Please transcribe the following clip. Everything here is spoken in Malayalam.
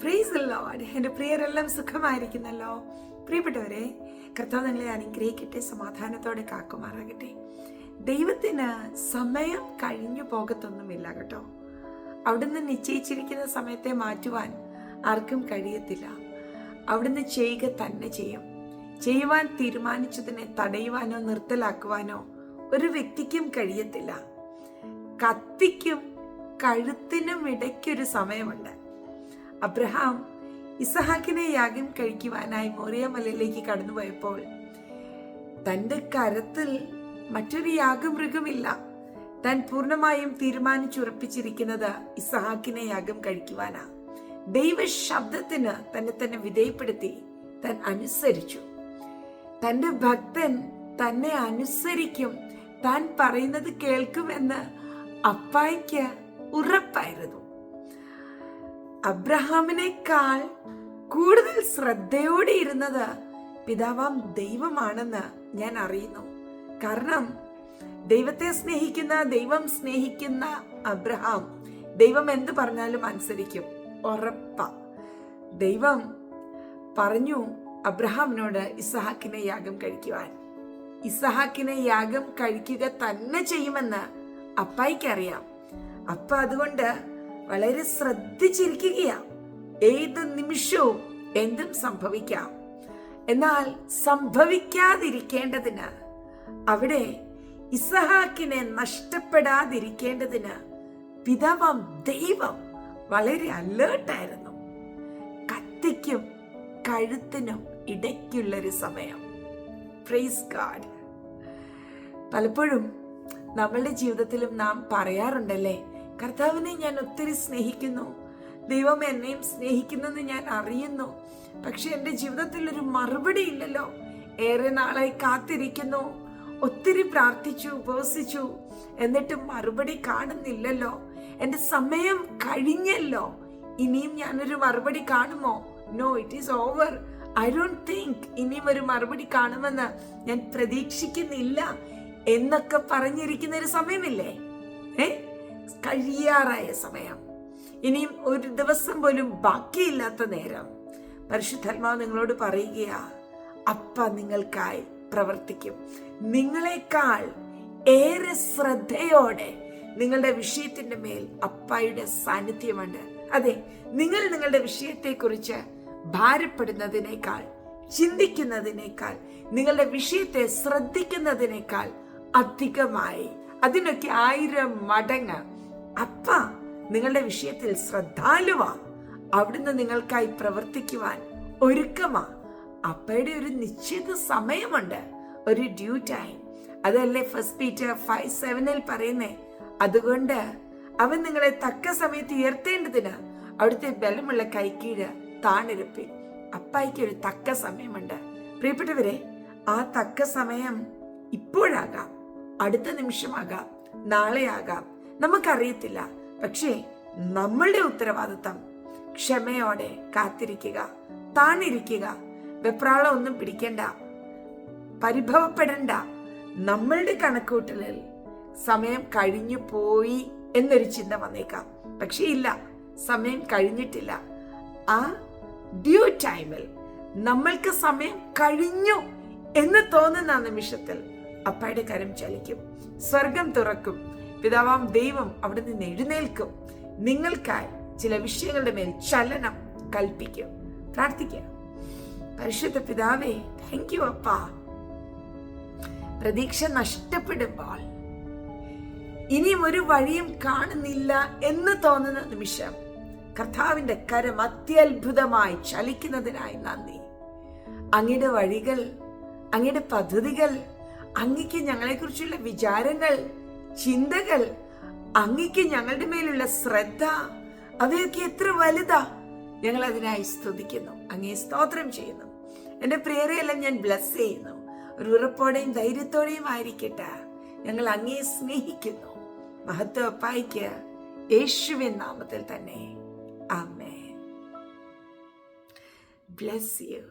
Praise the Lord. എൻ്റെ പ്രിയരെല്ലാം സുഖമായിരിക്കുന്നല്ലോ. പ്രിയപ്പെട്ടവരെ, കർത്താവ് നിങ്ങളെ അനുഗ്രഹിക്കട്ടെ, സമാധാനത്തോടെ കാക്കുമാറാകട്ടെ. ദൈവത്തിന് സമയം കഴിഞ്ഞു പോകത്തൊന്നുമില്ല കേട്ടോ. അവിടുന്ന് നിശ്ചയിച്ചിരിക്കുന്ന സമയത്തെ മാറ്റുവാൻ ആർക്കും കഴിയത്തില്ല. അവിടുന്ന് ചെയ്യുക തന്നെ ചെയ്യും. ചെയ്യുവാൻ തീരുമാനിച്ചതിനെ തടയുവാനോ നിർത്തലാക്കുവാനോ ഒരു വ്യക്തിക്കും കഴിയത്തില്ല. കത്തിക്കും കഴുത്തിനും ഇടയ്ക്കൊരു സമയമുണ്ട്. അബ്രഹാം ഇസഹാക്കിനെ യാഗം കഴിക്കുവാനായി മോറിയ മലയിലേക്ക് കടന്നുപോയപ്പോൾ തൻ്റെ കരത്തിൽ മറ്റൊരു യാഗമൃഗമില്ല. താൻ പൂർണ്ണമായും തീരുമാനിച്ചുറപ്പിച്ചിരിക്കുന്നത് ഇസഹാക്കിനെ യാഗം കഴിക്കുവാനാ. ദൈവ ശബ്ദത്തിന് തന്നെ വിധേയപ്പെടുത്തി താൻ അനുസരിച്ചു. തൻ്റെ ഭക്തൻ തന്നെ അനുസരിക്കും, താൻ പറയുന്നത് കേൾക്കുമെന്ന് അപ്പായ്ക്ക് ഉറപ്പായിരുന്നു. അബ്രഹാമിനേക്കാൾ കൂടുതൽ ശ്രദ്ധയോടെ ഇരുന്നത് പിതാവാം ദൈവമാണെന്ന് ഞാൻ അറിയുന്നു. കാരണം ദൈവത്തെ സ്നേഹിക്കുന്ന, ദൈവം സ്നേഹിക്കുന്ന അബ്രഹാം ദൈവം എന്ത് പറഞ്ഞാലും അനുസരിക്കും, ഉറപ്പാ. ദൈവം പറഞ്ഞു അബ്രഹാമിനോട് ഇസഹാക്കിനെ യാഗം കഴിക്കുവാൻ. ഇസഹാക്കിനെ യാഗം കഴിക്കുക തന്നെ ചെയ്യുമെന്ന് അപ്പായിക്കറിയാം. അപ്പ അതുകൊണ്ട് വളരെ ശ്രദ്ധിച്ചിരിക്കുകയാ. ഏത് നിമിഷവും എന്തും സംഭവിക്കാം. എന്നാൽ സംഭവിക്കാതിരിക്കേണ്ടതിന്, അവിടെ ഇസഹാക്കിനെ നഷ്ടപ്പെടാതിരിക്കേണ്ടതിന് പിതാവാം ദൈവം വളരെ അലേർട്ടായിരുന്നു. കത്തിക്കും കഴുത്തിനും ഇടയ്ക്കുള്ളൊരു സമയം. Praise God. പലപ്പോഴും നമ്മളുടെ ജീവിതത്തിലും നാം പറയാറുണ്ടല്ലേ, കർത്താവിനെ ഞാൻ ഒത്തിരി സ്നേഹിക്കുന്നു, ദൈവം എന്നെയും സ്നേഹിക്കുന്നെന്ന് ഞാൻ അറിയുന്നു, പക്ഷെ എൻ്റെ ജീവിതത്തിൽ ഒരു മറുപടി ഇല്ലല്ലോ. ഏറെ നാളായി കാത്തിരിക്കുന്നു, ഒത്തിരി പ്രാർത്ഥിച്ചു, ഉപവസിച്ചു, എന്നിട്ടും മറുപടി കാണുന്നില്ലല്ലോ. എൻ്റെ സമയം കഴിഞ്ഞല്ലോ, ഇനിയും ഞാനൊരു മറുപടി കാണുമോ? No, it is over. I don't think ഇനിയും ഒരു മറുപടി കാണുമെന്ന് ഞാൻ പ്രതീക്ഷിക്കുന്നില്ല എന്നൊക്കെ പറഞ്ഞിരിക്കുന്ന ഒരു സമയമില്ലേ? കഴിയാറായ സമയം, ഇനിയും ഒരു ദിവസം പോലും ബാക്കിയില്ലാത്ത നേരം. പരിശുദ്ധാത്മാവ് നിങ്ങളോട് പറയുകയാ, അപ്പ നിങ്ങൾക്കായി പ്രവർത്തിക്കും. നിങ്ങളെക്കാൾ ഏറെ ശ്രദ്ധയോടെ നിങ്ങളുടെ വിഷയത്തിന്റെ മേൽ അപ്പായുടെ സാന്നിധ്യമുണ്ട്. അതെ, നിങ്ങൾ നിങ്ങളുടെ വിഷയത്തെക്കുറിച്ച് ഭാരപ്പെടുന്നതിനേക്കാൾ, ചിന്തിക്കുന്നതിനേക്കാൾ, നിങ്ങളുടെ വിഷയത്തെ ശ്രദ്ധിക്കുന്നതിനേക്കാൾ അധികമായി, അതിനൊക്കെ 1000 മടങ്ങ് അപ്പ നിങ്ങളുടെ വിഷയത്തിൽ ശ്രദ്ധാലുവാ. അവിടുന്ന് നിങ്ങൾക്കായി പ്രവർത്തിക്കുവാൻ ഒരുക്കമാ. അപ്പയുടെ ഒരു നിശ്ചിത സമയമുണ്ട്, ഒരു ഡ്യൂ ടൈം. അതല്ലേ 1 Peter 5:7 പറയുന്നേ. അതുകൊണ്ട് അവൻ നിങ്ങളെ തക്ക സമയത്ത് ഉയർത്തേണ്ടതിന് അവിടുത്തെ ബലമുള്ള കൈക്കീഴ് താണിരുപ്പിൻ. അപ്പായിക്ക് ഒരു തക്ക സമയമുണ്ട്. പ്രിയപ്പെട്ടവരെ, ആ തക്ക സമയം ഇപ്പോഴാകാം, അടുത്ത നിമിഷമാകാം, നാളെയാകാം, നമുക്കറിയത്തില്ല. പക്ഷേ നമ്മളുടെ ഉത്തരവാദിത്തം ക്ഷമയോടെ കാത്തിരിക്കുക, താണിരിക്കുക. വെപ്രാളം ഒന്നും പിടിക്കണ്ട, പരിഭവപ്പെടണ്ട. നമ്മളുടെ കണക്കൂട്ടലിൽ സമയം കഴിഞ്ഞു പോയി എന്നൊരു ചിന്ത വന്നേക്കാം. പക്ഷേ ഇല്ല, സമയം കഴിഞ്ഞിട്ടില്ല. ആ ഡ്യൂ ടൈമിൽ നമ്മൾക്ക് സമയം കഴിഞ്ഞു എന്ന് തോന്നുന്ന നിമിഷത്തിൽ അപ്പയുടെ കരം ചലിക്കും, സ്വർഗം തുറക്കും, പിതാവാം ദൈവം അവിടെ നിന്ന് എഴുന്നേൽക്കും, നിങ്ങൾക്കായി ചില വിഷയങ്ങളുടെ മേൽ ചലനം കൽപ്പിക്കും. പ്രാർത്ഥിക്കുക. പരിശുദ്ധ പിതാവേ, താങ്ക് യു അപ്പാ. പ്രതീക്ഷ നഷ്ടപ്പെടുമ്പോൾ, ഇനിയും ഒരു വഴിയും കാണുന്നില്ല എന്ന് തോന്നുന്ന നിമിഷം കർത്താവിന്റെ കരം അത്യത്ഭുതമായി ചലിക്കുന്നതിനായി നന്ദി. അങ്ങയുടെ വഴികൾ, അങ്ങയുടെ പദ്ധതികൾ, അങ്ങയ്ക്ക് ഞങ്ങളെക്കുറിച്ചുള്ള വിചാരങ്ങൾ, ചിന്തകൾ, അങ്ങയ്ക്ക് ഞങ്ങളുടെ മേലുള്ള ശ്രദ്ധ, അവയൊക്കെ എത്ര വലുതാ. ഞങ്ങൾ അതിനായി സ്തുതിക്കുന്നു, അങ്ങയെ സ്തോത്രം ചെയ്യുന്നു. എൻ്റെ പ്രിയരെയെല്ലാം ഞാൻ ബ്ലസ് ചെയ്യുന്നു. ഒരു ഉറപ്പോടെയും ധൈര്യത്തോടെയും ആയിരിക്കട്ടെ. ഞങ്ങൾ അങ്ങയെ സ്നേഹിക്കുന്നു. മഹത്വ അപ്പായിക്ക് യേശുവിൻ നാമത്തിൽ തന്നെ. ആമേൻ. Bless you.